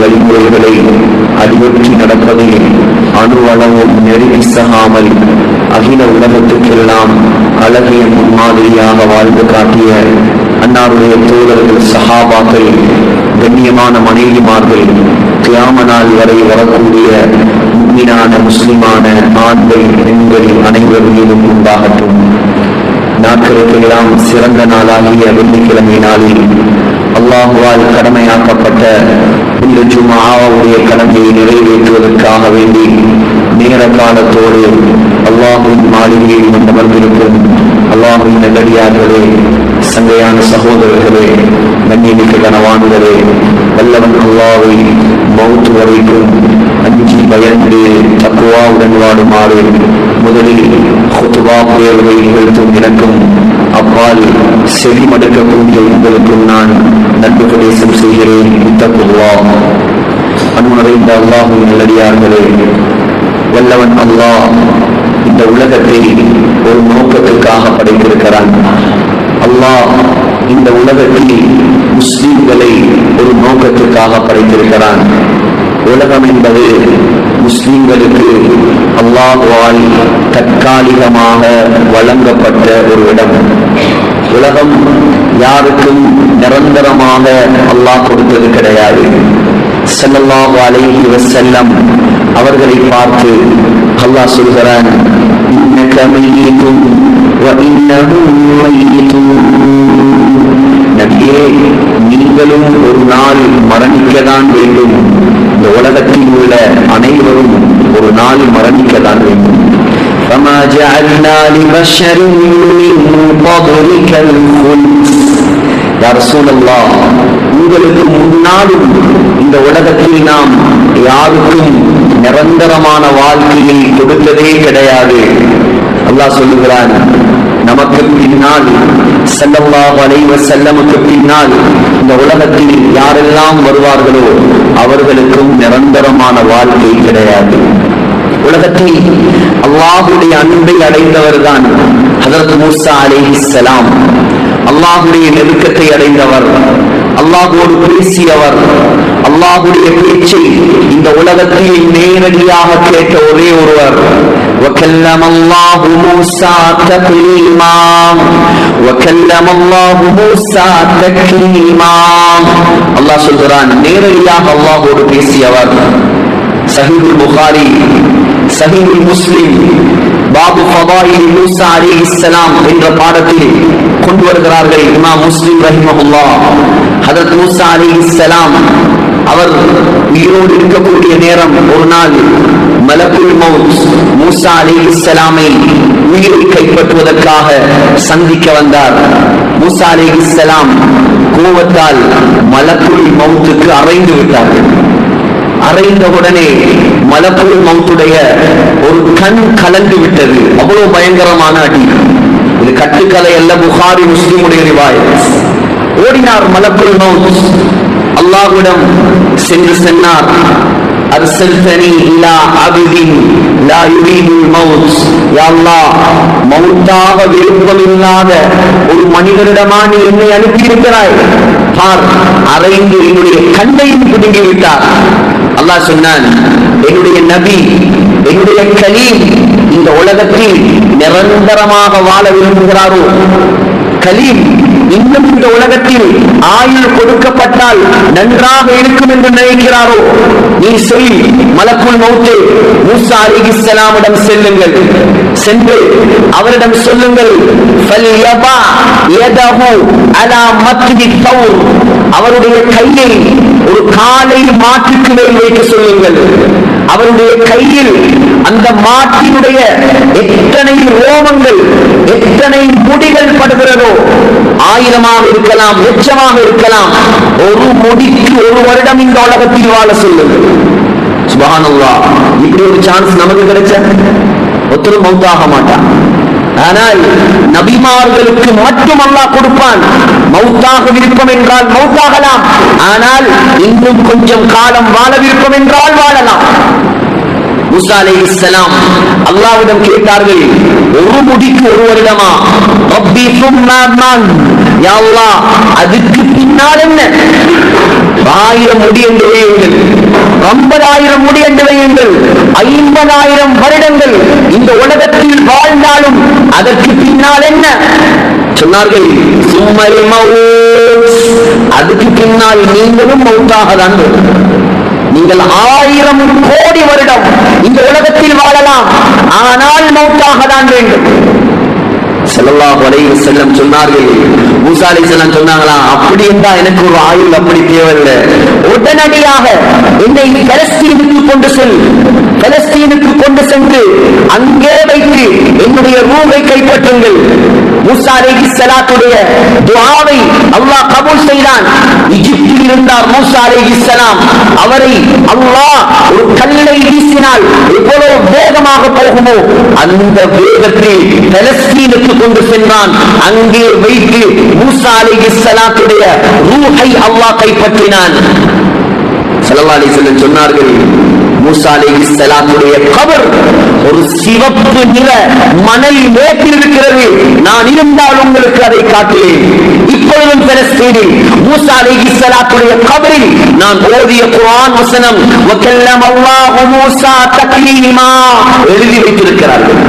வழிமுறைகளை அடியொற்றி நடப்பதில் அணுவளவும் நெருங்கி சகாமல் அகில உலகத்துக்கெல்லாம் அழகிய முன்மாதிரியாக வாழ்ந்து காட்டிய அன்னாருடைய தோழர்கள், சஹாபாக்கள், கண்ணியமான மனைவிமார்கள், கியாம நாள் வரை வரக்கூடிய முஃமினான முஸ்லிமான ஆண்கள், பெண்கள் அனைவர் மீதும் உண்டாகட்டும். நாட்களுக்கெல்லாம் சிறந்த நாளாகிய வெள்ளிக்கிழமை நாளில் அல்லாஹுவால் கடமையாக்கப்பட்ட இந்த ஜும்ஆவுடைய கடமையை நிறைவேற்றுவதற்காக வேண்டி நேர காலத்தோடு அல்லாஹுவின் மாளிகையில் அமர்ந்திருக்கும் அல்லாஹுவின் நல்லடியார்களே, சங்கையான சகோதரர்களே, கண்ணியமிக்க கனவான்களே, வல்லவன் அல்லாஹ்வை மௌத் வரைக்கும் அஞ்சி பயந்து தக்வாவுடன் வாடுமாறு முதலில் குத்பா பேர்வை நிகழ்த்தும் எனக்கும் அப்பால் செவிமடுக்கக்கூடிய உங்களுக்கும் நான் நட்புபதேசம் செய்கிறேன். இத்தக்குவாஹ். அன்பு நிறைந்த அல்லாஹ்வின் நல்லடியார்களே, வல்லவன் அல்லாஹ் இந்த உலகத்தை ஒரு நோக்கத்துக்காக படைத்திருக்கிறான். அல்லாஹ் இந்த உலகத்தில் முஸ்லிம்களை ஒரு நோக்கத்துக்காக படைத்திருக்கிறான். உலகம் என்பது முஸ்லிம்களுக்கு அல்லாஹ்வால் தற்காலிகமாக வழங்கப்பட்ட ஒரு இடம். உலகம் யாருக்கும் நிரந்தரமாக அல்லாஹ் கொடுத்தது கிடையாது. ஸல்லல்லாஹு அலைஹி வஸல்லம் அவர்களை பார்த்து அல்லாஹ் சொல்கிறான், இன்னக மய்யிதுன் வ இன்னஹும் மய்யிதுன். நபியே, நீங்களும் ஒரு நாள் மரணிக்கத்தான் வேண்டும். இந்த உலகத்தில் உள்ள அனைவரும் ஒரு நாள் மரணிக்கத்தான் வேண்டும். فَمَا جَعَلْنَا لِبَشَرٍ مِّن قَبْلِكَ الْخُلْدَ. யா ரசூலல்லாஹ், உங்களுக்கு முன்னாலும் இந்த உலகத்தில் நாம் யாருக்கும் நிரந்தரமான வாழ்க்கையை கொடுத்ததே கிடையாது. அல்லாஹ் சொல்லுகிறான், நமக்கு பின்னால் ஸல்லல்லாஹு அலைஹி வஸல்லமுக்கு பின்னால் இந்த உலகத்தில் யாரெல்லாம் வருவார்களோ அவர்களுக்கும் நிரந்தரமான வாழ்க்கை கிடையாது. உலகத்தில் அல்லாஹ்வுடைய அன்பை அடைந்தவர்தான் ஹஜ்ரத் மூஸா அலைஹிஸ்ஸலாம். அல்லாஹ்வுடைய நெருக்கத்தை அடைந்தவர், அல்லாஹ்வோடு பேசியவர், அல்லாஹ்வுடைய பேச்சை இந்த உலகத்தில் நேரடியாக கேட்ட ஒரே ஒருவர். وَكَلَّمَ اللَّهُ مُوسَى تَكْلِيمًا وَكَلَّمَ اللَّهُ مُوسَى تَكْلِيمًا. அல்லாஹ் சொல்கிறான், நேரடியாக அல்லாஹ்வோடு பேசியவர். சஹீஹுல் புகாரி, சஹீஹுல் முஸ்லிம், பாபு ஃபதாயில் மூஸா அலைஹிஸ்ஸலாம் என்ற பாடத்தில் கொண்டு வருகிறார்கள் இமாம் முஸ்லிம் ரஹிமஹுல்லாஹ். ஹஜ்ரத் மூஸா அலைஹிஸ்ஸலாம் அவர் உயிரோடு இருக்கக்கூடிய நேரம் ஒரு நாள் மலக்குல் மௌத் மூஸா அலைஹிஸ்ஸலாமை உயிரை கைப்பற்றுவதற்காக சந்திக்க வந்தார். மூஸா அலைஹிஸ்ஸலாம் கோபத்தால் மலக்குல் மௌத்துக்கு அறைந்து விட்டார்கள். அறைந்தவுடனே மலக்குல் மௌத்துடைய ஒரு கண் கலந்து விட்டது. அவ்வளவு பயங்கரமான அடி. இது கட்டுக்கலை அல்ல, புகாரி முஸ்லிமுடைய ரிவாயத். ஓடினார் மலக்குல் மௌத். அல்லாஹ்விடம் சென்று சொன்னார், அர்சல்தனி இலா அப்தின் லா யுரீதுல் மௌத். யா அல்லாஹ், மௌத்தாக விருப்பமில்லாத ஒரு மனிதரிடமா நீ என்னை அனுப்பியிருக்கிறாய். அறைந்து என்னுடைய கண்ணையும் பிடுங்கி விட்டார். அல்லாஹ் சொன்னான், என்னுடைய நபி, என்னுடைய கலீம் இந்த உலகத்தில் நிரந்தரமாக வாழ விரும்புகிறாரோ, கலீம் இன்னும் இந்த உலகத்தில் ஆயுள் கொடுக்கப்பட்டால் நன்றாக இருக்கும் என்று நினைக்கிறாரோ, நீ சொல், மலக்குல் மௌத்தே மூஸா அலைஹிஸ்ஸலாமிடம் செல்லுங்கள். சென்று அவரிடம் சொல்லுங்கள், ஃபல்யபா யதஹு அலா மத்வி தௌர். அவருடைய கையை ஒரு காலை மாட்டுக்கு மேல் வைக்க சொல்லுங்கள். அவருடைய கையில் அந்த மாட்டினுடைய எத்தனை ரோமங்கள், எத்தனை முடிகள் படுகிறதோ, 1000 இருக்கலாம், லட்சமாக இருக்கலாம், ஒரு முடிக்கு 1 வருடம் இந்த உலகத்தில் வாழ சொல்லுங்கள். சுப்ஹானல்லாஹ். இப்படி ஒரு சான்ஸ் நமக்கு கிடைச்ச ஒருத்தரும் மௌத்தாக மாட்டான். ஆனால் நபிமார்களுக்கு மட்டும் அல்லாஹ் கொடுப்பான். மௌத்தாக விருப்பம் என்றால் மௌத்தாகலாம், ஆனால் இன்னும் கொஞ்சம் காலம் வாழ விருப்பம் என்றால் வாழலாம். மூஸா அலைஹிஸ்ஸலாம் அல்லாஹ்விடம் கேட்டார்கள், ஒரு முடிக்கு 1 வருடமா? ரப்பி சும்மா மன். யா அல்லாஹ், அதுக்கு பின்னால் என்ன? 1000 முடி என்று 50,000 முடி என்று வையுங்கள், 50,000 வருடங்கள் இந்த உலகத்தில் வாழ்ந்தாலும் அதற்கு பின்னால் என்ன சொன்னார்கள்? சும்மல் மவுத், அதுக்கு பின்னால் நீங்களும் மௌத்தாக தான். நீங்கள் 1000 கோடி வருடம் இந்த உலகத்தில் வாழலாம், ஆனால் மௌத்தாக தான் வேண்டும். ஸல்லல்லாஹு அலைஹி வஸல்லம் சொன்னார்கள், மூசா அலைஹிஸ்ஸலாம் சொன்னாங்களா, அப்படி இருந்தா எனக்கு ஒரு ஆயுள் அப்படி தேவையில்லை, உடனடியாக என்னை பலஸ்தீனுக்கு கொண்டு செல், பலஸ்தீனுக்கு கொண்டு சென்று அங்கே வைத்து என்னுடைய ரூஹை கைப்பற்றுங்கள். மூசா அலைஹிஸ்ஸலாத்துடைய துஆவை அல்லாஹ் கபூல் செய்தான். எகிப்தில் இருந்தார் மூசா அலைஹிஸ்ஸலாம், அவரை அல்லாஹ் ஒரு கல்லை வீசினால் எவ்வளவு வேகமாக போகுமோ அந்த வேகத்தில் பலஸ்தீனுக்கு கொண்டு சென்றான். அங்கே வைத்து மூசா அலைஹிஸ்ஸலாத்துடைய ரூஹை அல்லாஹ் கைப்பற்றினான். ஸல்லல்லாஹு அலைஹி வஸல்லம் சொன்னார்கள், மூசா அலைஹிஸ்ஸலாத்துடைய கபர் ஒரு சிவப்பு நிற மணல் மேட்டில் இருக்கிறது, நான் இருந்தால் உங்களுக்கு அதை காட்டுவேன். இப்பொழுதும் பலஸ்தீனில் மூசா அலைஹிஸ்ஸலாத்துடைய கபரில் நான் ஓதிய குர்ஆன் வசனம் வகல்லமல்லாஹு மூசா தக்லீமா எழுதி வைத்திருக்கிறார்கள்.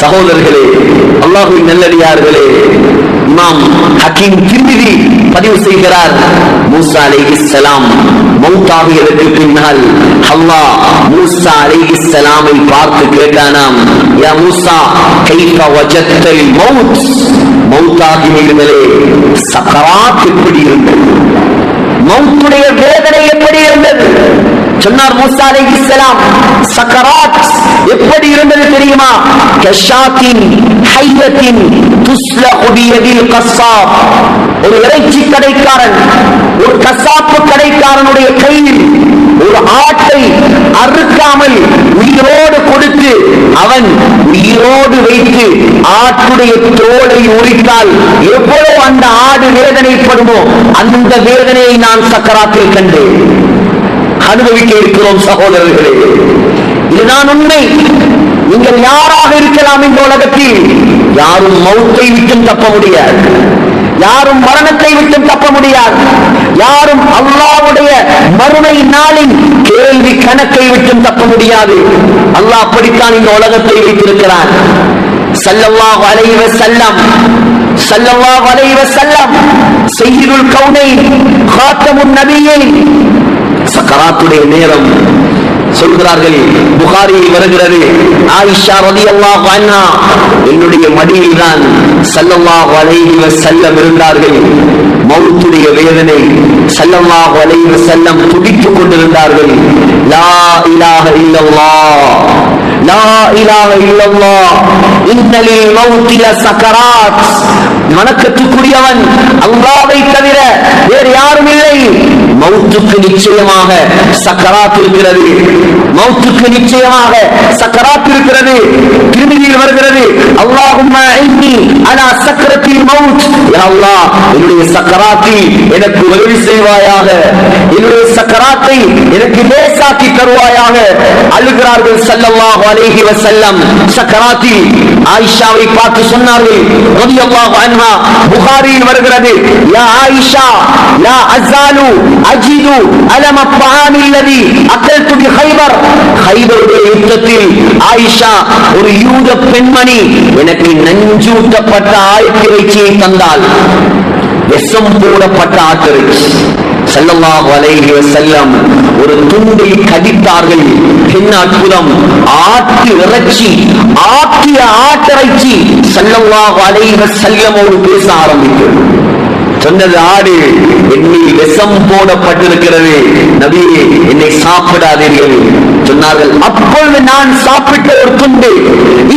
சகோதரர்களே, அல்லாஹ்வின் நல்லடியார்களே, இமாம் ஹக்கீம் திர்மிதி பதிவு செய்கிறார், மூசா அலைஹிஸ்ஸலாம் மௌத்தாகியதற்கு பின்னால் அல்லாஹ் மூசா அலைஹிஸ்ஸலாமை பார்த்து கேட்டானாம், யா மூசா கைஃப வஜத்தல் மௌத், மௌத்தாகியவர்களே சக்கராத் எப்படி இருந்தது, மௌத்துடைய வேதனை எப்படி இருந்தது? சொன்னார் மூசா அலைஹிஸ்ஸலாம், சக்கராத் எப்படி இருந்தது தெரியுமா? கஷாத்தின் ஹையத்தின் துஸ்லஹு பியதில் கஸ்ஸாப், ஒரு இறைச்சி கடைக்காரன், ஒரு கசாப்பு கடைக்காரனுடைய கையில் ஒரு ஆட்டை அறுக்காமல் உயிரோடு கொடுத்து அவன் உயிரோடு வைத்து ஆட்டுடைய தோலை உரித்தால் எவ்வளவு அந்த ஆடு வேதனைப்படுமோ அந்த வேதனையை நான் சக்கராத்தில் கண்டேன், அனுபவிக்க இருக்கிறோம். சகோதரர்களே, இதுதான் உண்மை. நீங்கள் யாராக இருக்கலாம், இந்த உலகத்தில் யாரும் மௌத்தை விட்டும் தப்ப முடியாது, யாரும் மரணத்தை விட்டும் தப்ப முடியாது, யாரும் அல்லாஹ்வுடைய மறுமை நாளின் கேள்வி கணக்கை விட்டும் தப்ப முடியாது. அல்லாஹ் அப்படித்தான் இந்த உலகத்தை வைத்திருக்கிறான். ஸல்லல்லாஹு அலைஹி வஸல்லம் சய்யிதுல் கௌனைன் காத்தமுன் நபியீன் சக்கராத்துடைய நேரம் சொல்கிறார்கள், புகாரியில் வருகிறது, ஆயிஷா ரலியல்லாஹு அன்ஹா என்னுடைய மடியில் தான் ஸல்லல்லாஹு அலைஹி வஸல்லம் இருந்தார்கள். மௌத்துடைய வேதனை ஸல்லல்லாஹு அலைஹி வஸல்லம் துடித்துக் கொண்டிருந்தார்கள். லா இலாஹ இல்லல்லாஹ், லா இலாஹ இல்லல்லாஹ், இன்னலில் மௌத்தி லசக்கராத், வணக்கத்துக்குரியவன் அல்லாஹ்வை தவிர வேறு யாரும் இல்லை, மௌத்துக்கு நிச்சயமாக சக்கராத் இருக்கிறது, மௌத்துக்கு நிச்சயமாக சக்கராத் இருக்கிறது. திருமதியில் வருகிறது, அல்லாஹும்ம இன்னி அலா சக்கரத்தில் மௌத், யா அல்லாஹ் என்னுடைய சக்கராத்தில் எனக்கு உதவி செய்வாயாக, என்னுடைய சக்கராத்தை எனக்கு லேசாக்கி தருவாயாக. அழுகிறார்கள் ஸல்லல்லாஹு அலைஹி வஸல்லம். சக்கராத்தில் ஆயிஷாவை பார்த்து சொன்னார்கள் ரலியல்லாஹு அன்ஹா, புகாரியில் வருகிறது, யா ஆயிஷா லா அஸாலு அஜிது அலம الطعام الذي اكلت بخيبر, خيبருடைய யுத்தத்தில் ஆயிஷா ஒரு யூத பெண்மணி எனக்கு நஞ்சூட்டப்பட்ட ஆட்டிறைச்சியை தந்தாள், விஷம் போடப்பட்ட ஆட்டிறைச்சி. ஸல்லல்லாஹு அலைஹி வஸல்லம் ஒரு துண்டை கடித்தார்கள். என்ன அற்புதம்! ஆட்டு இறைச்சி, ஆட்டிய ஆட்டிறைச்சி ஸல்லல்லாஹு அலைஹி வஸல்லமோடு பேச ஆரம்பித்தது. சொன்னது, ஆடு என்னில் விஷம் போடப்பட்டிருக்கிறது, நபியே என்னை சாப்பிடாதீர்கள் சொன்னார்கள். அப்பொழுது நான் சாப்பிட்ட ஒரு துண்டு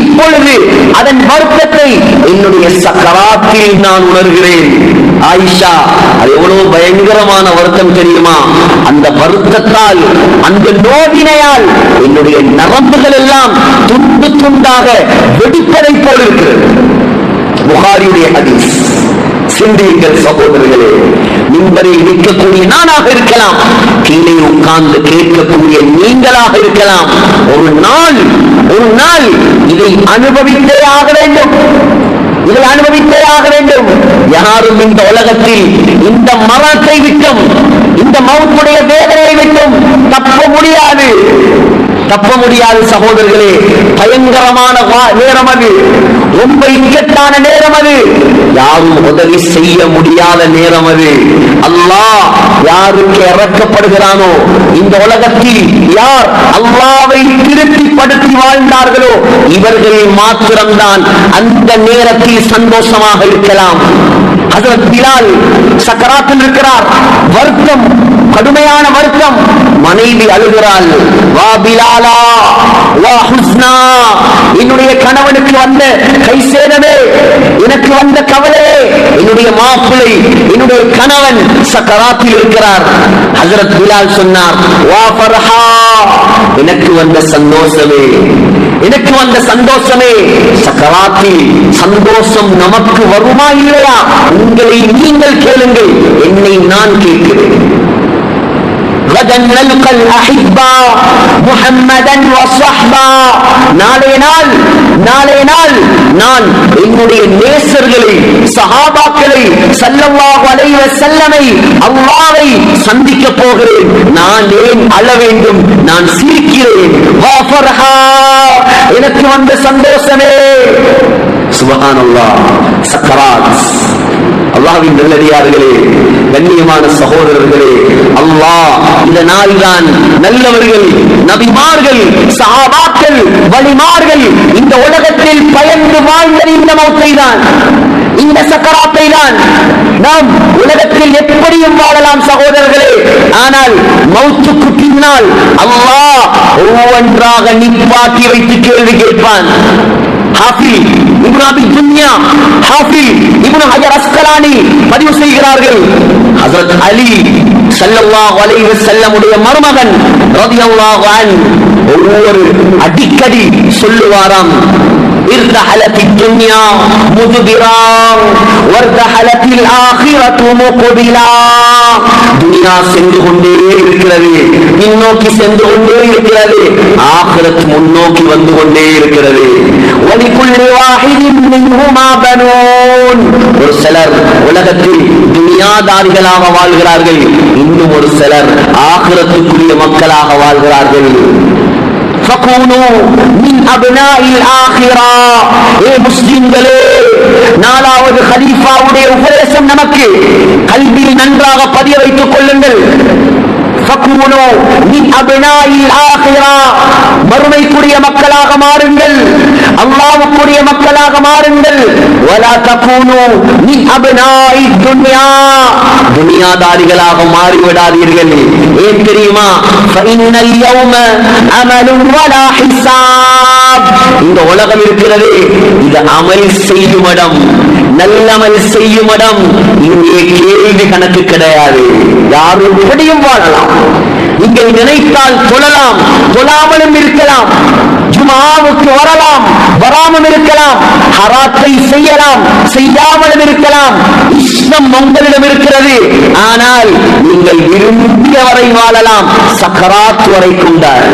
இப்பொழுது அதன் வருத்தத்தை என்னுடைய சக்கராத்தில் நான் உணர்கிறேன். ஆயிஷா, அது எவ்வளவு பயங்கரமான வருத்தம் தெரியுமா? அந்த வருத்தத்தால், அந்த நோவினையால் என்னுடைய நரம்புகள் எல்லாம் துண்டு துண்டாக வெடிப்பதை போல் இருக்கிறது. புகாரியுடைய ஹதீஸ். சிந்தியுங்கள் சகோதரர்களே, மிம்பரில் நிற்கக்கூடிய நானாக இருக்கலாம், கீழே உட்கார்ந்து கேட்கக்கூடிய நீங்களாக இருக்கலாம். ஒரு நாள் இதை அனுபவித்தே ஆக வேண்டும். இதை அனுபவித்தே ஆக வேண்டும். யாரும் இந்த உலகத்தில் இந்த மரணத்தை விட்டும், இந்த மவுத்துடைய வேதனையை விட்டும் தப்ப முடியாது, தப்ப முடியாது சகோதரர்களே. பயங்கரமான நேரம் அது, ரொம்ப இக்கட்டான நேரம் அது, யாரும் உதவி செய்ய முடியாத நேரம் அது. அல்லாஹ் யாருக்கு இறக்கப்படுகிறானோ, இந்த உலகத்தில் யார் அல்லாஹ்வை திருப்திப்படுத்தி வாழ்ந்தார்களோ இவர்கள் மாத்திரம்தான் அந்த நேரத்தில் சந்தோஷமாக இருக்கலாம். ஹஜ்ரத் பிலால் சக்கராத்தில் இருக்கிறார், வருத்தம், கடுமையான வருத்தம். மனைவி அழுகிறாள், வா பிலாலா வா ஹுஸ்னா, என்னுடைய கணவனுக்கு வந்த கை சேதமே, எனக்கு வந்த கவலை, என்னுடைய மாப்பிள்ளை, என்னுடைய கணவன் சக்கராத்தில் இருக்கிறார். ஹஜ்ரத் பிலால் சொன்னார், வா ஃபர்ஹா, எனக்கு வந்த சந்தோஷமே, எனக்கு வந்த சந்தோஷமே. சக்கராத்தில் சந்தோஷம் நமக்கு வருமா இல்லையா? உங்களை நீங்கள் கேளுங்கள், என்னை நான் கேட்கிறேன். غدا نلقى الأحبة محمدا وصحبا, நாளைய நாள் நான் என்னுடைய நேசர்களை, சஹாபாக்களை, ஸல்லல்லாஹு அலைஹி வஸல்லமை, அல்லாஹ்வை சந்திக்க போகிறேன். நான் ஏன் அழ வேண்டும்? நான் சிரிக்கிறேன். வா ஃபர்ஹா, எனக்கு வந்த சந்தோஷமே. சுப்ஹானல்லாஹ். சக்கராத். அல்லாஹ்வின் நல்லடியார்களே, கண்ணியமான சகோதரர்களே, அல்லாஹ் இந்த நாள்தான் நல்லவர்கள், நபிமார்கள், சஹாபாக்கள், வலிமார்கள் இந்த உலகத்தில் பயந்து வாழ்ந்த இந்த மௌத்தை தான், இந்த சக்கராத்தை தான். நாம் உலகத்தில் எப்படியும் வாழலாம் சகோதரர்களே, ஆனால் மௌத்துக்கு பின்னால் அல்லாஹ் ஒவ்வொன்றாக நிப்பாட்டி வைத்து கேள்வி கேட்பான். ஹாஃபிஸ் இப்னு அபி துன்யா, ஹாஃபிஸ் இப்னு ஹஜர் அஸ்கலானி பதிவு செய்கிறார்கள். ஹஜ்ரத் அலி ஸல்லல்லாஹு அலைஹி வஸல்லம் உடைய மருமகன் ரலியல்லாஹு அன்ஹு ஒவ்வொரு அடிக்கடி சொல்லுவாராம், இர்தஹலத் துன்யா முதுபிரா வர்தஹலத்தில் ஆகிரத்து முக்பிலா. துன்யா சென்று கொண்டே இருக்கிறது, முன்னோக்கி சென்று கொண்டே இருக்கிறது, ஆகிரத் முன்னோக்கி வந்து கொண்டே இருக்கிறது. வலிகுல்லி வாஹிதின் மின்ஹுமா பனூன். ஒரு சிலர் உலகத்தில் துன்யாதாரிகளாக வாழ்கிறார்கள், இன்னும் ஒரு சிலர் ஆகிரத்துக்குரிய மக்களாக வாழ்கிறார்கள். فكونوا من أبناء الآخرة. ஏ முஸ்லிம்களே, நாலாவது கலீஃபாவுடைய உபதேசம் நமக்கு கல்வியில் நன்றாக பதிய வைத்துக் கொள்ளுங்கள். فكونوا من أبناء الآخرة. மறுமைக்குரிய மக்களாக மாறுங்கள், அல்லாஹ்வுக்குரிய மக்களாக மாறுங்கள். ولا تكونوا من أبناء الدنيا. துனியாதாரிகளாக மாறிவிடாதீர்கள். ஏன் தெரியுமா? فإن اليوم عمل ولا حساب. இந்த உலகம் இருக்கிறது, இது அமல் செய்யும் இடம், நல்லமல் செய்யும் இடம். இங்கே கேள்வி கணக்கு கிடையாது. யாரும் எப்படியும் வாழலாம், இங்கே நினைத்தால் தொழலாம், தொழாமலும் இருக்கலாம், ஜுமாவுக்கு வரலாம், வராமல் இருக்கலாம், ஹராத்தை செய்யலாம், செய்யாமலும் இருக்கலாம். இஸ்லாம் உங்களிடம் இருக்கிறது. ஆனால் நீங்கள் விரும்பிய வரை வாழலாம், சக்கராத் வரைக்கும் தான்,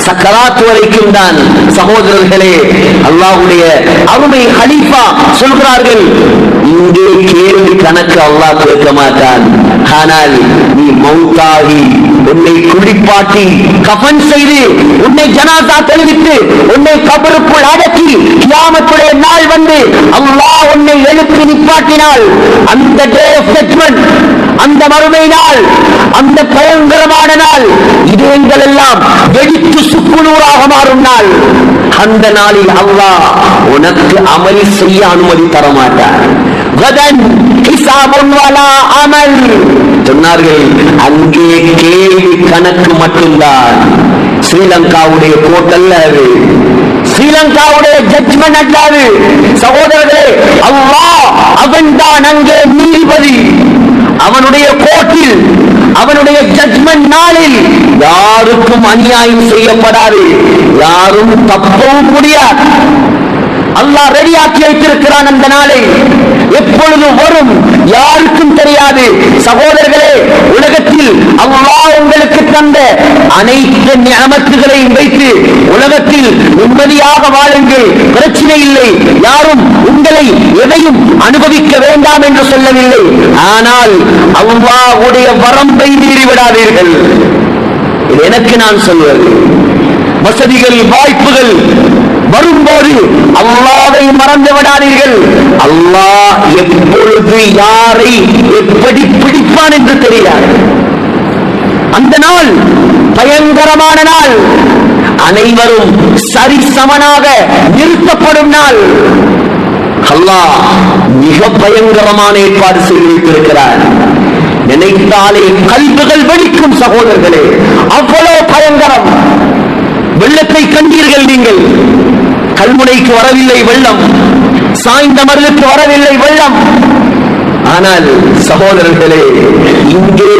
சக்கராத் வரைக்கும் தான். சகோதரர்களே, அல்லாஹ்வுடைய அருமை கலீஃபா சொல்கிறார்கள், இங்கே கேள்வி கணக்கு அல்லாஹ் கேட்க மாட்டான். ஆனால் நீ மௌத்தாகி உன்னை குளிப்பாட்டி கஃன் செய்து உன்னை ஜனாசா தெரிவித்து உன்னை கபருக்குள் அடக்கி கியாமத்துடைய நாள் வந்து அல்லாஹ் உன்னை எழுப்பி நிப்பாட்டினால், அந்த டே ஆஃப் ஜட்ஜ்மென்ட், அந்த மறுமை நாள், அந்த பயங்கரமான நாள், இதயங்கள் எல்லாம் வெடித்து சுக்குநூறாக மாறும் நாள். அந்த நாளில் அல்லாஹ் உனக்கு அமல் செய்ய அனுமதி தர மாட்டார். கதன் ஹிசாபுன் வலா அமல் சொன்னார்கள். அங்கே கேள்வி கணக்கு மட்டும்தான். ஸ்ரீலங்காவுடைய கோர்ட் அல்ல அது, ஸ்ரீலங்காவுடைய ஜட்ஜ்மென்ட் அல்ல அது. சகோதரர்களே, அல்லாஹ் அவன்தான் அங்கே நீதிபதி. அவனுடைய கோர்ட்டில், அவனுடைய ஜட்ஜ்மென்ட் நாளில் யாருக்கும் அநியாயம் செய்யப்படாது, யாரும் தப்பவும் முடியாது. அல்லாஹ் ரெடியாக்கி வைத்திருக்கிறான் அந்த நாளை. எப்பொழுது வரும் யாருக்கும் தெரியாது. சகோதரர்களே, உலகத்தில் அல்லாஹ் உங்களுக்கு தந்த அனைத்து நியமத்துகளையும் வைத்து உலகத்தில் நிம்மதியாக வாழுங்கள், பிரச்சனை இல்லை, யாரும் உங்களை எதையும் அனுபவிக்க வேண்டாம் என்று சொல்லவில்லை. ஆனால் அல்லாஹ்வுடைய வரம்பை மீறிவிடாதீர்கள். எனக்கு நான் சொல்வது, வசதிகள் வாய்ப்புகள் வரும்போது அல்லாஹ்வை மறந்து விடாதீர்கள். அல்லாஹ் எப்பொழுது யாரை எப்படி பிடிப்பான் என்று தெரியாது. அந்த நாள் பயங்கரமான நாள், அனைவரும் சரிசமனாக நிறுத்தப்படும் நாள். அல்லாஹ் மிக பயங்கரமான ஏற்பாடு செய்து வைத்திருக்கிறார். நினைத்தாலே கல்புகள் வெடிக்கும் சகோதரர்களே, அவ்வளவு பயங்கரம். வெள்ளத்தை கண்டீர்கள் நீங்கள், கல்முனைக்கு வரவில்லை வெள்ளம், சாய்ந்த மருளுக்கு வரவில்லை வெள்ளம். ஆனால் சகோதரர்களே, இங்கே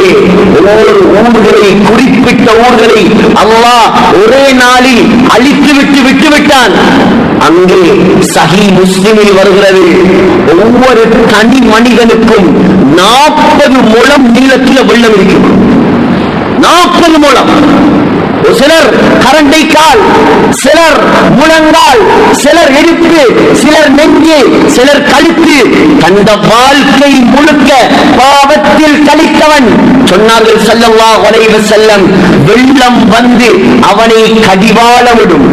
ஊர்களை, குறிப்பிட்ட ஊர்களை அல்லாஹ் ஒரே நாளில் அழித்து விட்டுவிட்டான். அங்கே சஹீஹ் முஸ்லிமில் வருகிறது, ஒவ்வொரு தனி மனிதனுக்கும் 40 முழம் நீளத்தில் வெள்ளம் இருக்கும். 40 முழம். சிலர் கரண்டை கால், சிலர் முழங்கால், சிலர் இடுப்பு, சிலர் நெஞ்சு, சிலர் கழுத்து. கண்ட வாழ்க்கை முழுக்க பாவத்தில் கழித்தவன். சொன்னார்கள் ஸல்லல்லாஹு அலைஹி வஸல்லம், வெள்ளம் வந்து அவனை கடிவாள விடும்.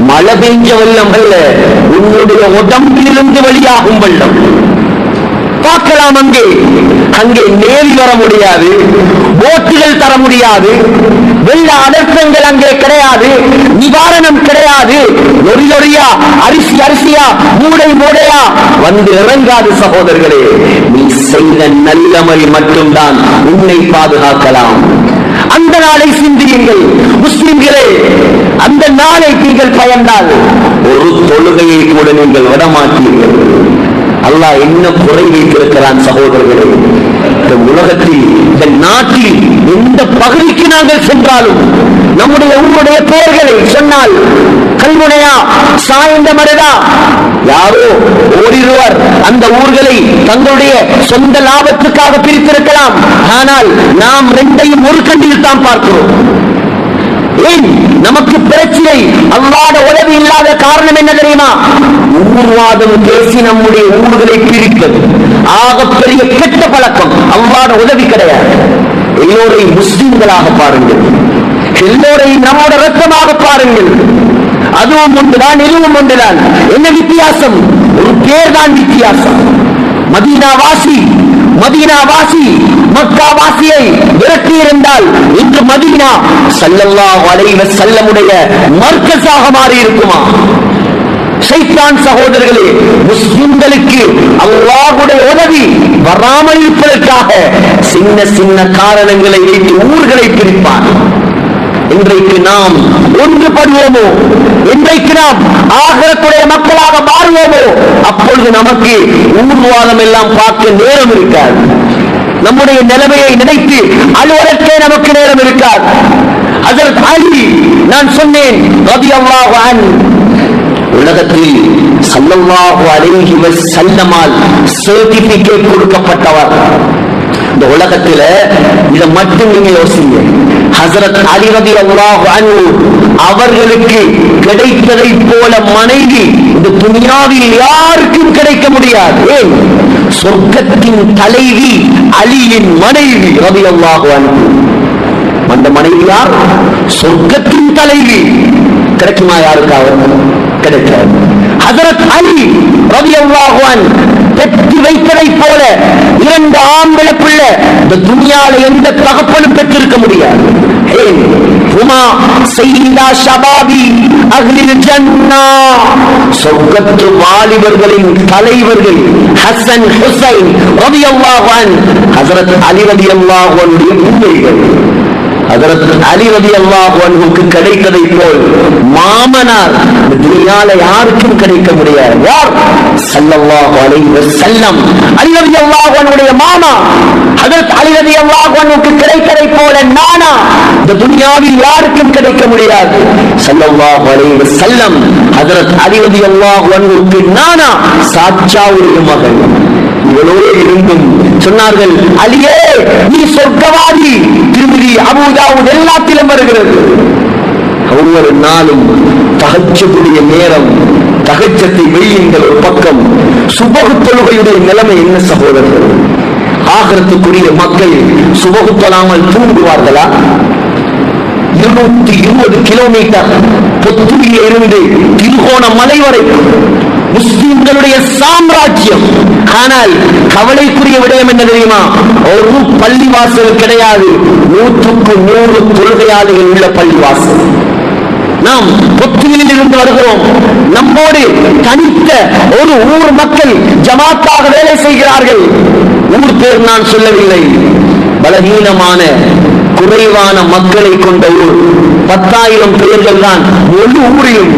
மழை பெஞ்ச வெள்ளம் அல்ல, உன்னுடைய உடம்பிலிருந்து வெளியாகும் வெள்ளம். பார்க்கலாம், அங்கே நேரி வர முடியாது, போட்டுகள் தர முடியாது, வெள்ள அனர்த்தங்கள் அங்கே கிடையாது, நிவாரணம் கிடையாது. நொறியா அரிசியா மூடையா வந்து இறங்காது. சகோதரர்களே, நீ செய்த நல்லமல் மட்டும்தான் உன்னை பாதுகாக்கலாம். அந்த நாளை சிந்தியுங்கள் முஸ்லிம்களே. அந்த நாளை நீங்கள் பயந்தால் ஒரு தொழுகையை கூட நீங்கள் விடமாட்டீர்கள். அல்லாஹ் என்ன குறை வைத்திருக்கிறான் சகோதரர்களே. இந்த உலகத்தில், இந்த நாட்டில் எந்த பகுதிக்கு நாங்கள் சென்றாலும் நம்முடைய ஊருடைய பெயர்களை சொன்னால், கல்முனையா, சாய்ந்த மருதா, யாரோ ஓரிருவர் அந்த ஊர்களை தங்களுடைய சொந்த லாபத்துக்காக பிரித்திருக்கலாம். ஆனால் நாம் ரெண்டையும் ஒரு கண்டில் தான் பார்க்கிறோம். ஏன் நமக்கு பிரச்சனை? அல்லாஹ்வுடைய உதவி இல்லாத காரணம் என்ன தெரியுமா? ஊர்வாதம் பேசி நம்முடைய ஊர்களை பிரிப்பது ஆகப்பெரிய கெட்ட பழக்கம். அல்லாஹ்வுடைய உதவி கிடையாது. எல்லோரையும் முஸ்லிம்களாக பாருங்கள், எல்லோரையும் நம்முடைய ரத்தமாக பாருங்கள். அதுவும் ஒன்றுதான், இதுவும் ஒன்றுதான். என்ன வித்தியாசம்? ஒரு பேர் தான் வித்தியாசம். மதீனாவாசி மக்காவாசியை விரட்டி இருந்தால் இன்று மதீனா ஸல்லல்லாஹு அலைஹி வஸல்லமுடைய மர்கஸாக மாறி இருக்குமா? ஷைத்தான் சகோதரர்களே, முஸ்லிம்களுக்கு அல்லாஹ்வுடைய உதவி வராமல் இருப்பதற்காக சின்ன சின்ன காரணங்களை வைத்து ஊர்களை பிரிப்பான். இன்றைக்கு நாம் ஒன்றுபடுவோமோ, இன்றைக்கு நாம் ஆகிரத்துடைய மக்களாக மாறுவோமோ, அப்பொழுது நமக்கு ஊர்வாதம் எல்லாம் பார்க்க நேரம் இருக்காது. நம்முடைய நிலைமையை நினைத்து அலுவலகே நமக்கு நேரம் இருக்காது. ஹஜ்ரத் அலி, நான் சொன்னேன் ரலியல்லாஹு அன்ஹு, உலகத்தில் ஸல்லல்லாஹு அலைஹி வஸல்லமால் சர்டிபிகேட் கொடுக்கப்பட்டவர். இந்த உலகத்தில் இதை மட்டும் நீங்க யோசிங்க. ஹஜ்ரத் அலி ரலியல்லாஹு அன்ஹு அவர்களுக்கு கிடைத்ததை போல மனைவி இந்த துனியாவில் யாருக்கும் கிடைக்க முடியாது. ஏன்? சொர்க்கத்தின் தலைவி அலியின் மனைவி ரலியல்லாஹு அன்ஹு. அந்த மனைவி யார்? சொர்க்கத்தின் தலைவி. கிடைக்குமா யாருக்காவது? கிடைக்காது. ஹஜ்ரத் அலி ரலியல்லாஹு அன்ஹு பெற்று வைத்ததை போல 2 ஆம்பளை பிள்ளை இந்த துனியால எந்த தகப்பனும் பெற்றிருக்க முடியாது. ஹுமா சையீதா ஷபாபி அஹ்லில் ஜன்னah, சொர்க்கத்து வாலிபர்களின் தலைவர்கள் ஹசன் ஹுசைன் ரலியல்லாஹு அன்ஹு, ஹஜ்ரத் அலி ரலியல்லாஹு அன்ஹுடைய பிள்ளைகள். ஹஜ்ரத் அலி ரலியல்லாஹு அன்ஹுக்கு கிடைத்ததை போல் மாமனார் துனியால யாருக்கும் கிடைக்க முடியாது. யார்? ஸல்லல்லாஹு அலைஹி வஸல்லம். அலி ரலியல்லாஹு அன்ஹுடைய மாமா ஹஜ்ரத் அலி ரலியல்லாஹு அன்ஹுக்கு கிடைத்ததை போல நானா இந்த துனியாவில் யாருக்கும் கிடைக்க முடியாது. ஸல்லல்லாஹு அலைஹி வஸல்லம் ஹஜ்ரத் அலி ரலியல்லாஹு அன்ஹுக்கு நானா சாச்சாவுடைய மகன். இவளோடு இருந்தும் சொன்னார்கள், அலியே நீ சொர்க்கவாதி. திருமிதி அபூ தாவூத் எல்லாத்திலும் வருகிறது. ஒவ்வொரு நாளும் தஹஜ்ஜுடைய நேரம், தஹஜ்ஜத்தை வெய்யுங்கள் ஒரு பக்கம். சுபஹ் தொழுகையுடைய நிலைமை என்ன சகோதரர்கள்? ஆகிரத்துக்குரிய மக்கள் சுபஹ் தொழாமல் தூங்குவார்களா? 220 கிலோமீட்டர் பொத்துவியில் இருந்து திருகோணமலை வரை முஸ்லிம்களுடைய சாம்ராஜ்யம். ஆனால் கவலைக்குரிய விடயம் என்ன தெரியுமா? ஒரு பள்ளிவாசல் கிடையாது. 100க்கு 100 தொழுகையாளிகள் உள்ள பள்ளிவாசல். நாம் பொத்துவிலில் இருந்து வருகிறோம். நம்மோடு தனித்த ஒரு ஊர் மக்கள் ஜமாத்தாக வேலை செய்கிறார்கள். ஊர் பேர் நான் சொல்லவில்லை. பலகீனமான குறைவான மக்களை கொண்ட ஊர். 10,000 பேர்கள் தான் முழு ஊரிலும்.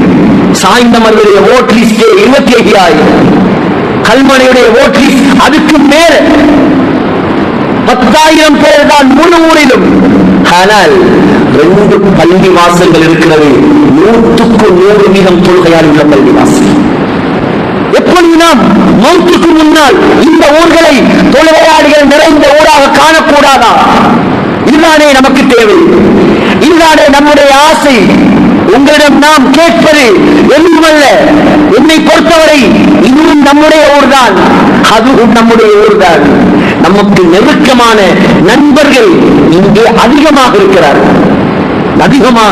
சாய்ந்தமருடைய ஓட் லிஸ்டே 25,000. கல்மனையுடைய ஓட் லிஸ்ட் அதுக்கு மேல 10,000 பேர் தான் முழு ஊரிலும். ஆனால் 2 பள்ளி வாசல்கள் இருக்கிறது. 100க்கு 100 வீதம் தொழுகையால் உள்ள பள்ளி வாசல். எப்படி நாம் மௌத்துக்கு முன்னால் இந்த ஊர்களை தொழுகையாளிகள் நிறைந்த ஊராக காணக்கூடாதா? இதுதானே நமக்கு தேவை, இதுதானே நம்முடைய ஆசை. உங்களிடம் நாம் கேட்பது எதுவுமல்ல. என்னை பொறுத்தவரை இதுவும் நம்முடைய ஊர்தான், அதுவும் நம்முடைய ஊர்தான். நமக்கு நெருக்கமான நண்பர்கள் இங்கே அதிகமாக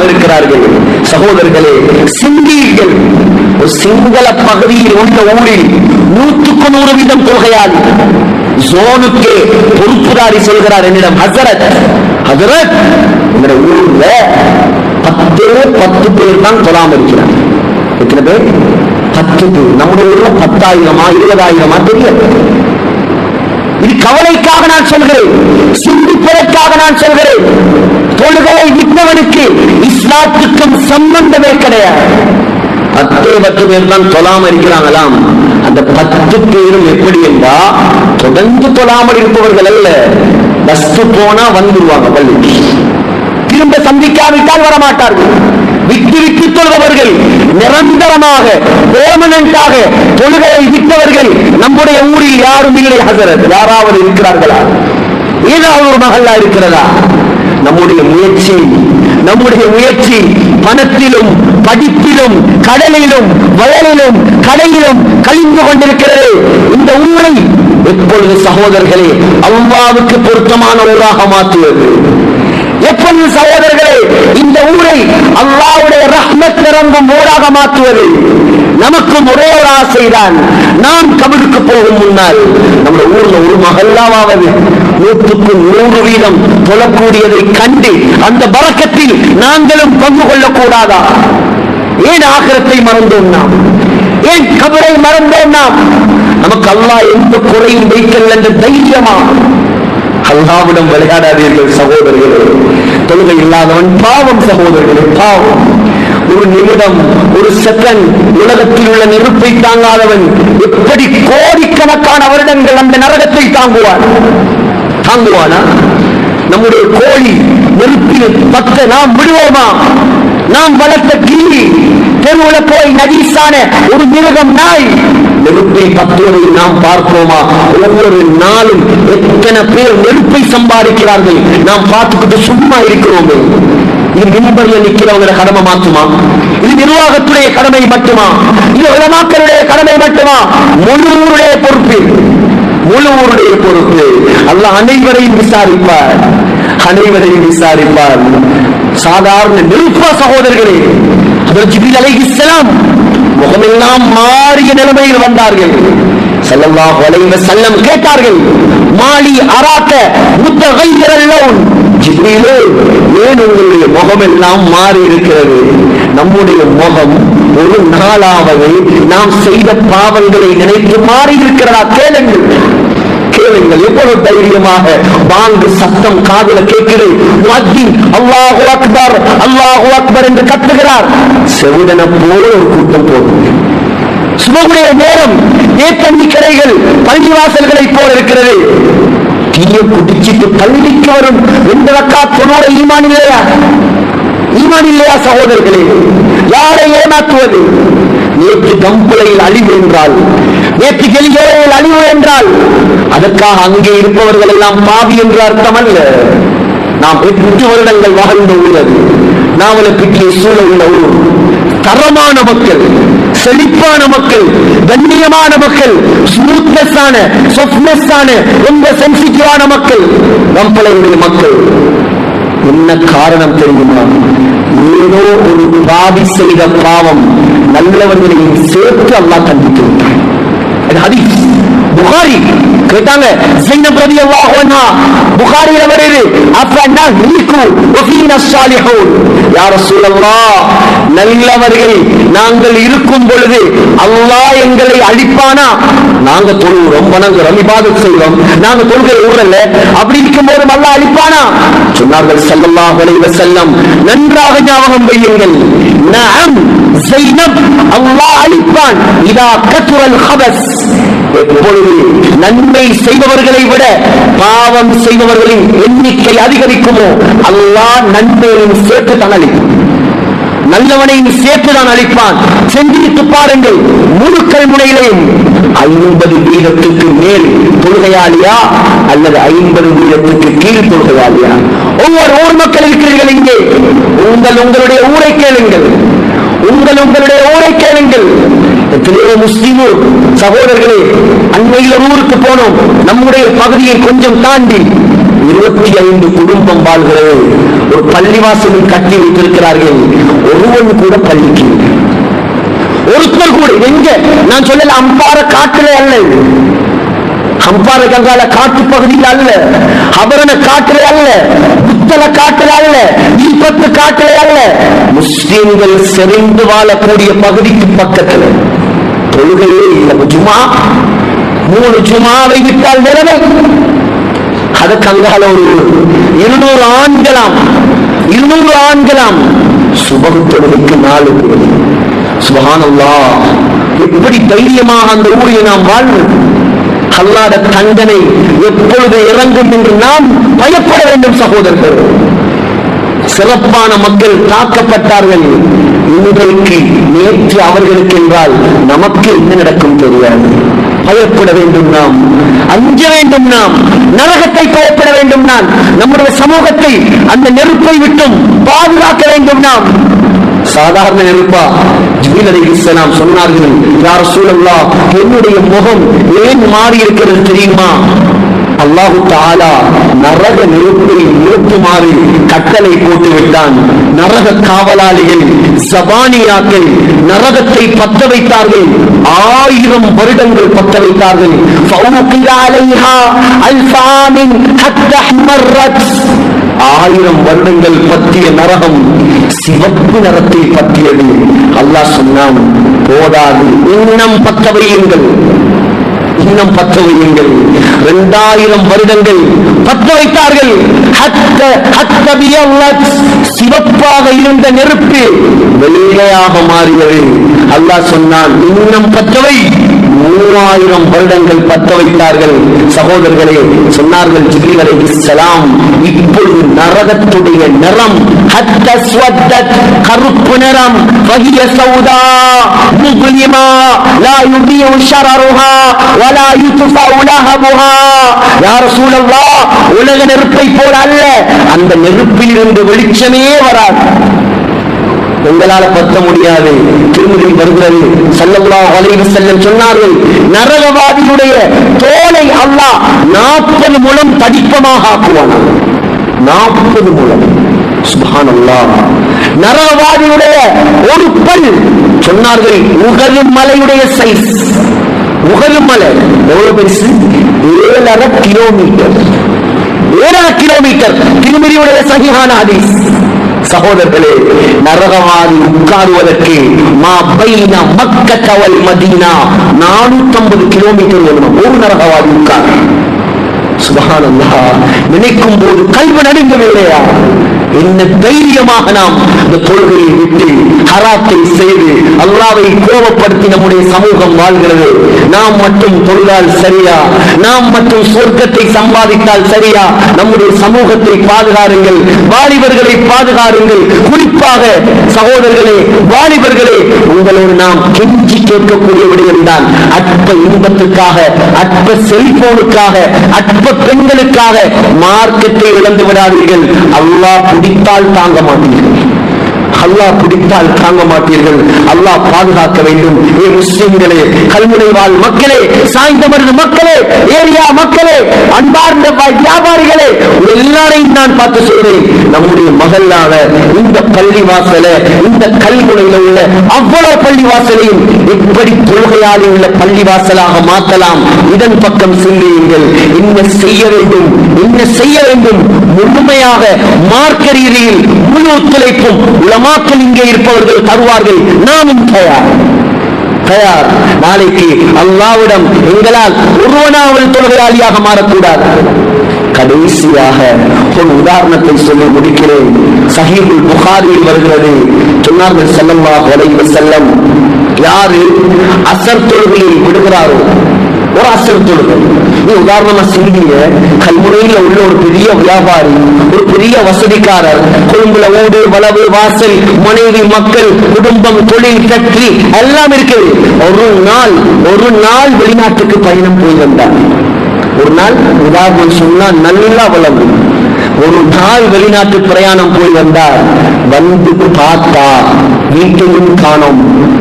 இருக்கிறார்கள். சகோதரர்களே, சிங்கீர்கள் ஒரு சிங்கள பகுதியில் உள்ள ஊரில் 100க்கு 100 வீதம் தொழுகையால் ஜோனுக்கு பொறுப்புதாரி சொல்கிறார் என்னிடம், ஹசரத் என்ற ஊர்ல 10 பேர் தான் தொழாம இருக்கிறார். எத்தனை பேர்? 10 பேர். நம்முடைய ஊர்ல 10,000 20,000 தெரியல. இது கவலைக்காக நான் சொல்கிறேன், சிந்திப்பதற்காக நான் சொல்கிறேன். தொழுகையை விட்டவனுக்கு இஸ்லாத்துக்கும் சம்பந்தமே கிடையாது. 10 பேர் தான் தொழாம இருக்கிறாங்களாம். அந்த 10 பேரும் எப்படி என்றா தொடர்ந்து தொழாமல் இருப்பவர்கள் அல்ல. பஸ்து போனா வந்துருவாங்க பள்ளிக்கு, திரும்ப சந்திக்காவிட்டால் வரமாட்டார்கள். விட்டு தொழுபவர்கள், நிரந்தரமாக பெர்மனன்டாக தொழுகையை விட்டவர்கள் நம்முடைய ஊரில் யாரும் இல்லை. ஹசரத், யாராவது இருக்கிறார்களா? ஏதாவது ஒரு மகல்லா இருக்கிறதா? நம்முடைய முயற்சி பணத்திலும் படிப்பிலும் கடலிலும் வயலிலும் கடையிலும் கழிந்து கொண்டிருக்கிறது. இந்த ஊரை எப்பொழுது சகோதரர்களே அல்லாஹ்வுக்கு பொருத்தமான ஊராக மாற்றுவது? எப்பொழுது சகோதரர்களே இந்த ஊரை அல்லாஹ்வுடைய ரஹ்மத் நிரம்பும் ஊராக மாற்றுவது? நமக்கும் ஒரே ஒரு ஆசைதான், நாம் கபருக்கு போகும் முன்னால் நம்ம ஊர்ல ஒரு மஹல்லாவாவது 100க்கு 100 வீதம் தொழக்கூடியதை கண்டு அந்த பரக்கத்தில் நாங்களும் பங்கு கொள்ளக்கூடாதா? ஏன் ஆகிரத்தை மறந்தோம் நாம்? ஏன் கபரை மறந்தோம் நாம்? நமக்கு அல்லாஹ் எந்த குறையும் வைக்கல் என்ற தைரியமா? அல்லாஹ்விடம் விளையாடாதீர்கள் சகோதரர்களே. தொழுகை இல்லாதவன் பாவம் சகோதரர்களே, பாவம். ஒரு நிமிடம், ஒரு செகண்ட் உலகத்தில் உள்ள நெருப்பை தாங்காதவன் எப்படி கோடிக்கணக்கான வருடங்கள் அந்த நரகத்தை தாங்குவானா? நம்முடைய கோழி நெருப்பில் பத்த நாம் விடுவோமா? நாம் வளர்த்த கிளி, தெருவுல போய் நஜீஸான ஒரு மிருகம், நாய் நெருப்பை பத்துவதை நாம் பார்ப்போமா? ஒவ்வொரு நாளும் எத்தனை பேர் நெருப்பை சம்பாதிக்கிறார்கள், நாம் பார்த்துக்கிட்டு சும்மா இருக்கிறோமே. இது மின்பர்ல நிற்கிறவங்க கடமை மாற்றுமா? இது நிர்வாகத்துடைய கடமை மட்டுமா? இது உலமாக்களுடைய கடமை மட்டுமா? முழு ஊருடைய பொறுப்பு. அல்லாஹ் அனைவரையும் விசாரிப்பார். சாதாரண நெருப்பா சகோதரர்களே? ஹஜ்ரத் ஜிப்ரீல் அலைஹிஸ்ஸலாம் முகமெல்லாம் மாறிய நிலைமையில் வந்தார்கள். ஸல்லல்லாஹு அலைஹி வஸல்லம் கேட்டார்கள், மாலி அராக முத்தகையிரல் லௌன், ஜிப்ரீலே ஏன் உங்களுடைய முகமெல்லாம் மாறி இருக்கிறது? நம்முடைய முகம் ஒரு நாளாவது நாம் செய்த பாவங்களை நினைத்து மாறி இருக்கிறதா? கேளுங்கள். எவ்வளவு தைரியமாக பாங்கு சத்தம் காதுல கேட்கிறது. முஅத்தின் அல்லாஹு அக்பர் அல்லாஹு அக்பர் என்று கத்துகிறார். செவிடன போல ஒரு கூட்டம் போகுது. சுபகுடைய நேரம் ஏத்தண்ணி கடைகள் பள்ளிவாசல்களை போல இருக்கிறது. தீய குடிச்சிட்டு பள்ளிக்கு வரும் 2 ரக்காத் தொழுகிற ஈமான் இல்லையா சகோதரர்களே? யாரை ஏமாற்றுவது? நேற்று கம்புளையில் அழிவு என்றால், நேற்று கெளிகளில் அழிவு என்றால் அதற்காக அங்கே இருப்பவர்கள் எல்லாம் பாவி என்று அர்த்தம் அல்ல. நாம் 8 வருடங்கள் வாழ்ந்து உள்ளது நாவலப்பிட்டிய சூழ உள்ள ஊர். தரமான மக்கள், செழிப்பான மக்கள், கண்ணியமான மக்கள், ஸ்மூத்னஸ் ஆன சாஃப்ட்னஸ் ஆன ரொம்ப சென்சிட்டிவான மக்கள் கம்பளையுடைய மக்கள். என்ன காரணம் தெரியுமா? ஏதோ ஒரு பாவி செய்த பாவம் நல்லவர்களையும் சேர்த்து அல்லாஹ் கண்டித்து விட்டான். ஹதீஸ் புகாரி கேட்டாங்க, ஸைனப் ரலியல்லாஹு அன்ஹா புகாரில வருது, அஃபனா ஹிகு வஃபீனா ஸாலிஹூன், யா ரசூலல்லாஹ் நல்லவர்கள் நாங்கள் இருக்கும் பொழுது அல்லாஹ் எங்களை அழிப்பானா? நாங்க தொழுகிறோம், வணங்குறோம், இபாதத் செய்றோம், நாங்க தொழுகை ஊரல்ல, அப்படி இருக்கும்போது அல்லாஹ் அழிப்பானா? சொன்னார்கள் ஸல்லல்லாஹு அலைஹி வஸல்லம், நன்றாக ஞாபகம் வையுங்கள், நஅம் ஸைனப், அல்லாஹ் அழிப்பான் இதா கத்ரல் ஹபஸ், எப்பொழுது நன்மை செய்பவர்களை விட பாவம் செய்பவர்களின் எண்ணிக்கை அதிகரிக்குமோ அல்லாஹ் நன்மையையும் சேர்த்து தான் அளிப்பான், நல்லவனையும் சேர்த்துதான் அளிப்பான். செஞ்சிட்டு பாருங்கள், முழுக்கல் முனையிலையும் 50% மேல் தொழுகையாளியா அல்லது 50% கீழ் தொழுகையாளியா? ஒவ்வொரு ஊர் மக்கள் இருக்கிறீர்கள் இங்கே, உங்களுடைய ஊரை கேளுங்கள், உங்களுடைய ஊரை கேளுங்கள். எத்தனையோ முஸ்லிம் சகோதரர்களே, அண்மையில் ஊருக்கு போனோம், நம்முடைய பகுதியை கொஞ்சம் தாண்டி 25 குடும்பம் வாழ்கிறது. ஒரு பள்ளிவாசலில் கட்டி வைத்திருக்கிறார்கள், ஒருவன் கூட பள்ளிக்கு ஒருத்தர் கூட. எங்க நான் சொல்லல, அம்பார காட்டுல அல்ல, அம்பார கங்கால காட்டு பகுதியில் அல்ல, அபரண காட்டுல அல்ல, புத்தள காட்டுல அல்ல, ஈப்பத்து காட்டுல அல்ல, முஸ்லிம்கள் செறிந்து வாழக்கூடிய பகுதிக்கு பக்கத்தில் தொழுகையே இல்லை. ஜுமா 3 ஜுமாவை விட்டால் நிலைமை அதுக்கு அங்கால ஒரு 200 ஆண்களாம், 200 ஆண்களாம் சுபகு தொழுகைக்கு 4 பேர். சுப்ஹானல்லாஹ், எப்படி தைரியமாக அந்த ஊரில் நாம் வாழ்வோம்? அல்லாஹ்வுடைய தண்டனை எப்பொழுது இறங்கும் என்று நாம் பயப்பட வேண்டும் சகோதரர்கள். சிறப்பான மக்கள் தாக்கப்பட்டார்கள். இன்றைக்கு நேற்று அவர்களுக்கு என்றால் நமக்கு என்ன நடக்கும் தெரியாது. பயப்பட வேண்டும் நாம், அஞ்ச வேண்டும் நாம், நரகத்தை பயப்பட வேண்டும் நாம், நம்முடைய சமூகத்தை அந்த நெருப்பை விட்டும் பாதுகாக்க வேண்டும் நாம். சாதாரண நெருப்பா? ஜிப்ரீல் அலைஹிஸ்ஸலாம் சொன்னார்கள், யா ரசூலல்லாஹ், என்னுடைய முகம் ஏன் மாறி இருக்கிறது தெரியுமா? அல்லாஹு தஆலா நரக நெருப்பை நிறுத்துமாறு கட்டளை போட்டு விட்டான். நரக காவலாளிகள் ஜபானியாக்கள் நரகத்தை பத்த வைத்தார்கள், 1000 வருடங்கள் பத்த வைத்தார்கள். ஃபௌகித அலைஹா அல்ஃபாமின் ஹத்தா ஹமரத், 1000 வருடங்கள் பற்றிய நரகம் சிவப்பு நிறத்தை பற்றியது. அல்லாஹ் சொன்னான், போதாது, இன்னும் பத்த வையுங்கள், இன்னும் பத்த வையுங்கள். 2000 வருடங்கள் பத்த வைத்தார்கள். சிவப்பாக இருந்த நெருப்பு வெள்ளையாக மாறியது. அல்லாஹ் சொன்னான், இன்னும் பத்தவை. 3000 வருடங்கள் பத்த வைத்தார்கள். சகோதரர்களே, சொன்னார்கள் ஜிப்ரீல் அலைஹிஸ்ஸலாம், இப்பொழுது நரகத்துடைய நிறம் கருப்பு நிறம், ஃபஹிய சௌதா முக்லிமா லா யுதியு ஷரருஹா வலா யுத்ஃபஉ லஹபுஹா. யா ரசூலல்லாஹ், உலக நெருப்பை போல அல்ல, அந்த நெருப்பில் இருந்து வெளிச்சமே வராது, உங்களால பத்த முடியாது. திருமதியில் வருகிறது, ஸல்லல்லாஹு அலைஹி வஸல்லம் சொன்னார்கள், நரகவாதியுடைய தோலை அல்லாஹ் 40 முழம் தடிப்பமாக ஆக்குவான். 40 முழம். சுப்ஹானல்லாஹ். நரகவாதியுடைய ஒரு பல், சொன்னார்கள், உகது மலையுடைய சைஸ். உகது மலை எவ்வளவு பெருசு? 7.5 கிலோமீட்டர். 7.5 கிலோமீட்டர். திருமதியுடைய சஹீஹான ஹதீஸ். சகோதரர்களே, நரகவாதி உட்காருவதற்கு மா பைன மக்கா வல் மதீனா 450 கிலோமீட்டர் வேணும் ஒரு நரகவாதி உட்கார். சுப்ஹானல்லாஹ். நினைக்கும் போது கல்வி நடுங்கவில்லையா? என்ன தைரியமாக நாம் இந்த தொழுகையை விட்டு ஹராத்தை செய்து அல்லாஹ்வை கோபப்படுத்தி நம்முடைய சமூகம் வாழ்கிறது. நாம் மட்டும் தொழுதால் சரியா? நாம் மட்டும் சொர்க்கத்தை சம்பாதித்தால் சரியா? நம்முடைய சமூகத்தை பாதுகாருங்கள், வாலிபர்களை பாதுகாருங்கள். குறிப்பாக சகோதரர்களே, வாலிபர்களே, உங்களோடு நாம் கெஞ்சி கேட்கக்கூடிய விடயம் தான், அற்ப இன்பத்துக்காக, அற்ப செல்போனுக்காக, அற்ப வாலிப பெண்களுக்காக மார்க்கத்தை இழந்து விடாதீர்கள். அல்லாஹ் பிடித்தால் தாங்க மாட்டீர்கள். அல்லாஹ் பிடித்தால் தாங்க மாட்டீர்கள். அல்லாஹ் பாதுகாக்க வேண்டும். ஏ முஸ்லிம்களே, கல்முனை வாழ் மக்களே, சாய்ந்தமருது மக்களே, ஏரியா மக்களே, அன்பார்ந்த வியாபாரிகளே, எல்லாரையும் நான் பார்த்து சொல்றேன். நம்முடைய மகளான இந்த பள்ளிவாசல, இந்த கல்முனையில் உள்ள அவ்வளவு பள்ளிவாசலையும் எப்படி தொழுகையாளி உள்ள பள்ளிவாசலாக மாற்றலாம், இதன் பக்கம் சிந்தியுங்கள். என்ன செய்ய வேண்டும், என்ன செய்ய வேண்டும், முழுமையாக மார்க்க ரீதியில் முழு ஒத்துழைப்பும் உலமாக்கள் இங்கே இருப்பவர்கள் தருவார்கள். நாமும் தயார். நாளைக்கு அல்லாஹ்விடம் எங்களால் ஒருவனாவது தொழுகையாளியாக மாறக்கூடாது. கடைசியாக ஒரு உதாரணத்தை சொல்லி முடிக்கிறேன். சஹீஹுல் புகாரியில் வருகிறது. சொன்னார்கள் ஸல்லல்லாஹு அலைஹி வஸல்லம், யாரு அஸர் தொழுகையை விடுகிறாரோ, ஒரு அஸர் தொழுகை, நீ உதாரணமா சிந்திங்க. கல்முனையில் உள்ள ஒரு பெரிய வியாபாரி, ஒரு பெரிய வசதிக்காரர், கொழும்புல ஓடு வளவு வாசல், மனைவி மக்கள், குடும்பம், தொழில், ஃபேக்டரி எல்லாம் இருக்குது. ஒரு நாள் வெளிநாட்டுக்கு பயணம் போய் வந்தார். ஒரு நாள் உதாரணம் சொன்னா நல்லா வளவு. ஒரு நாள் வெளிநாட்டு பிரயாணம் போய் வந்தார். வந்து பார்த்தா வீட்டையும் காணோம்,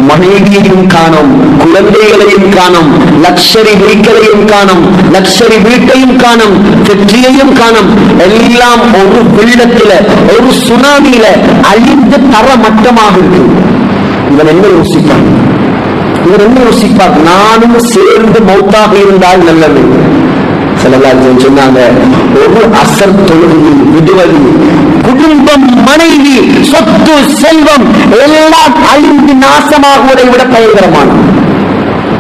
மனைவியையும் காணோம், குழந்தைகளையும் காணோம், லக்ஷரி வெஹிக்கலையும் காணோம், லக்ஷரி வீட்டையும் காணோம், ஃபேக்டரியையும் காணோம். எல்லாம் ஒரு வெள்ளத்துல, ஒரு சுனாமியில அழிந்து தரமட்டமாக இருக்கு. இவன் என்ன யோசிப்பான்? இவர் என்ன யோசிப்பார்? நானும் சேர்ந்து மௌத்தாக இருந்தால் நல்லது. சொன்னாங்க, ஒரு அஸர் தொழுகையில் விடுவது, குடும்பம், மனைவி, சொத்து, செல்வம் எல்லாம் அழிந்து நாசமாகுவதை விட பயங்கரமான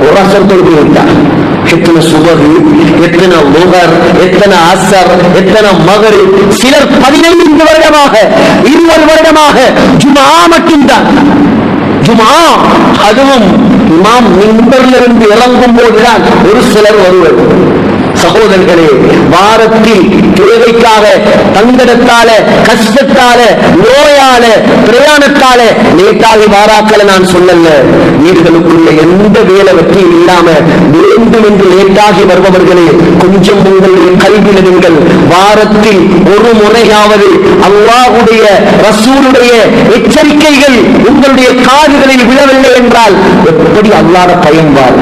ஒரு அஸர் தொழுகை விட்டார். எத்தனை சுபகு, எத்தனை முகர், எத்தனை அஸர், எத்தனை மகர். சிலர் 15 வருடமாக, 20 வருடமாக ஜுமா மட்டும்தான். ஜுமா, அதுவும் இமாம் மிம்பரிலிருந்து இறங்கும் போதுதான் ஒரு சிலர் வருவது. சகோதரர்களே, வாரத்தில் தேவைக்காக தங்கடத்தால, கஷ்டத்தால, நோயால, பிரயாணத்தால லேட்டாகி வாராக்களை நான் சொல்லல. வீடுகளுக்குள்ள எந்த வேலை வெற்றியும் இல்லாம வேண்டும் என்று லேட்டாகி வருபவர்களே, கொஞ்சம் உங்களுடைய கல்வியில் நீங்கள் வாரத்தில் ஒரு முறையாவது அல்லாஹ்வுடைய ரசூலுடைய எச்சரிக்கைகள் உங்களுடைய காதுகளில் விழவில்லை என்றால் எப்படி அல்லாஹ்வை பயம்பார்?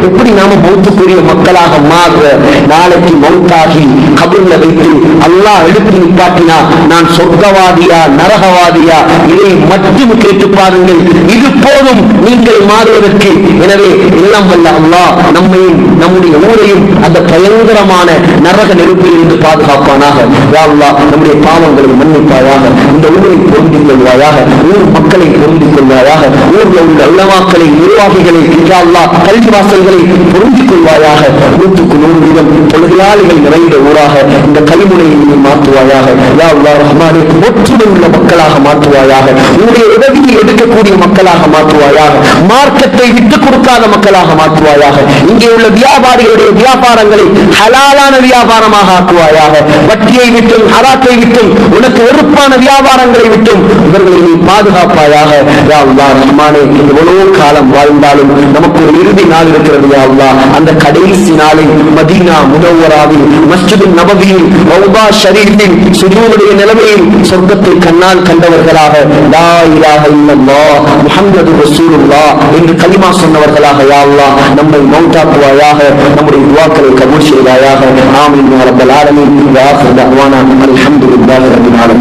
எப்படி நாம மௌத்துக்குரிய மக்களாக மாறுற? நாளைக்கு மௌத்தாகி கபர்ல வைத்து அல்லாஹ் எடுத்து நிப்பாட்டினா நான் சொர்க்கவாதியா நரகவாதியா, இதை மட்டும் கேட்டு பாருங்கள். இது போதும் நீங்கள் மாறுவதற்கு. எனவே எல்லாம் வல்ல அல்லாஹ் நம்மையும் நம்முடைய ஊரையும் அந்த பயங்கரமான நரக நெருப்பில் இருந்து பாதுகாப்பானாக. யா அல்லாஹ், நம்முடைய பாவங்களை மன்னிப்பாயாக, இந்த ஊரை பொருந்திக் கொள்வாயாக, ஊர் மக்களை பொருந்திக் கொள்வாயாக, ஊரில் உள்ள உலமாக்களை, நிர்வாகிகளை, யா அல்லாஹ், கல்விவாசல்களை பொருந்திக் கொள்வாயாக. 100% தொழிலாளிகள் நிறைந்த ஊராக இந்த கல்முனையை மாற்றுவாயாக. யா அல்லாஹ் ரஹ்மானே, ஒற்றுமை உள்ள மக்களாக மாற்றுவாயாக. உன்னுடைய உதவியை எடுக்கக்கூடிய மக்களாக மாற்றுவாயாக. மார்க்கத்தை விட்டுக் கொடுக்காத மக்களாக மாற்றுவாயாக. இங்கே உள்ள வியாபாரிகளுடைய வியாபாரங்களை ஹலாலான வியாபாரமாக ஆக்குவாயாக. வட்டியை விட்டும், ஹராத்தை விட்டும், உனக்கு வெறுப்பான வியாபாரங்களை விட்டும் இவர்களை நீ பாதுகாப்பாயாக. யா அல்லாஹ் ரஹ்மானே, எவ்வளவு காலம் வாழ்ந்தாலும் நமக்கு ஒரு இறுதி நாள் இருக்கிறது. யா அல்லாஹ், அந்த கடைசி நாளில் மதீனா முனவ்வராவில், மஸ்ஜித் நபவியில், ரௌதா ஷரீஃபில் சுஜூதுடைய நிலைமையில் சொர்க்கத்தை கண்ணால் கண்டவர்களாக லா இலாஹ இல்லல்லாஹ் முஹம்மது ரசூலுல்லாஹ் என்று கலிமா சொன்னவர்களாக யா அல்லாஹ் நம்மை மௌத்தாக்குவாயாக. நம்முடைய துஆக்களை கபூல் செய்வாயாக. ஆமீன் யா ரப்பல் ஆலமீன். வா ஆகிரு தஅவானா அல்ஹம்துலில்லாஹி ரப்பில் ஆலமீன்.